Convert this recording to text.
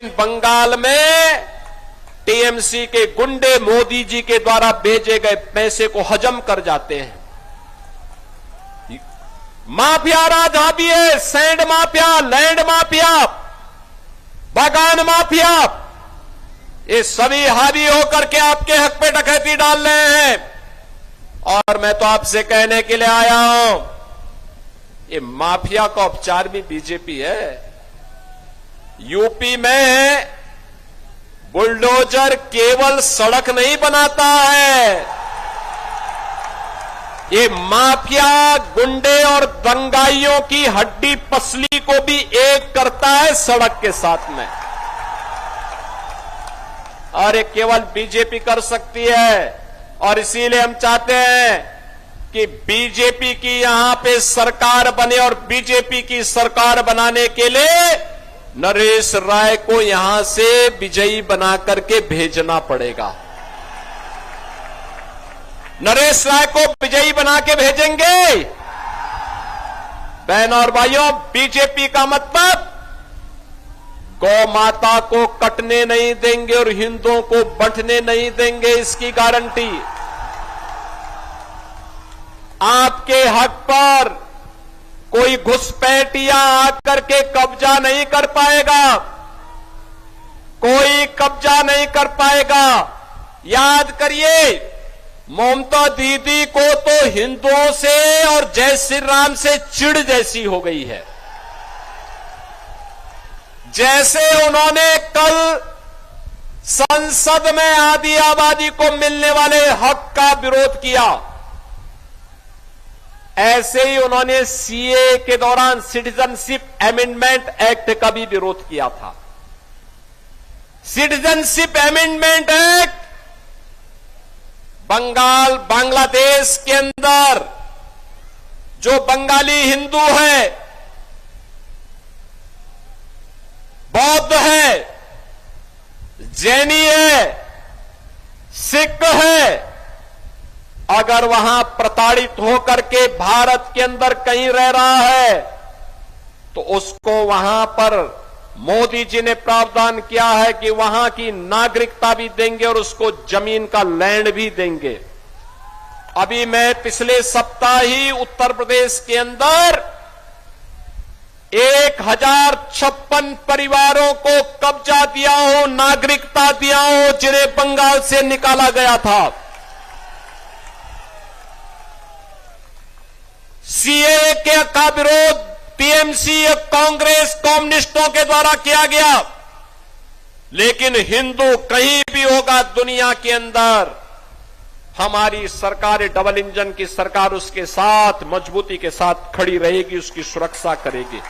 बंगाल में टीएमसी के गुंडे मोदी जी के द्वारा भेजे गए पैसे को हजम कर जाते हैं। माफिया राज हावी है, सैंड माफिया, लैंड माफिया, बागान माफिया, ये सभी हावी होकर के आपके हक पे डकैती डाल रहे हैं। और मैं तो आपसे कहने के लिए आया हूं, ये माफिया का उपचार भी बीजेपी है। यूपी में बुलडोजर केवल सड़क नहीं बनाता है, ये माफिया गुंडे और दंगाइयों की हड्डी पसली को भी एक करता है सड़क के साथ में। और ये केवल बीजेपी कर सकती है। और इसीलिए हम चाहते हैं कि बीजेपी की यहां पे सरकार बने और बीजेपी की सरकार बनाने के लिए नरेश राय को यहां से विजयी बना करके भेजना पड़ेगा। नरेश राय को विजयी बना के भेजेंगे। बहनों और भाइयों, बीजेपी का मतलब गौ माता को कटने नहीं देंगे और हिंदुओं को बंटने नहीं देंगे, इसकी गारंटी। आपके हक पर कोई घुसपैठिया आकर के कब्जा नहीं कर पाएगा, कोई कब्जा नहीं कर पाएगा। याद करिए, ममता दीदी को तो हिंदुओं से और जय श्री राम से चिढ़ जैसी हो गई है। जैसे उन्होंने कल संसद में आदि आबादी को मिलने वाले हक का विरोध किया, ऐसे ही उन्होंने सीए के दौरान सिटीजनशिप अमेंडमेंट एक्ट का भी विरोध किया था। Citizenship Amendment Act Bengal, Bangladesh के अंदर जो बंगाली हिंदू है, बौद्ध है, जैनी है, सिख है, अगर वहां प्रताड़ित होकर के भारत के अंदर कहीं रह रहा है तो उसको वहां पर मोदी जी ने प्रावधान किया है कि वहां की नागरिकता भी देंगे और उसको जमीन का लैंड भी देंगे। अभी मैं पिछले सप्ताह ही उत्तर प्रदेश के अंदर 1056 परिवारों को कब्जा दिया हो, नागरिकता दिया हो, जिन्हें बंगाल से निकाला गया था। सीए का विरोध टीएमसी, कांग्रेस, कम्युनिस्टों के द्वारा किया गया, लेकिन हिंदू कहीं भी होगा दुनिया के अंदर, हमारी सरकार डबल इंजन की सरकार उसके साथ मजबूती के साथ खड़ी रहेगी, उसकी सुरक्षा करेगी।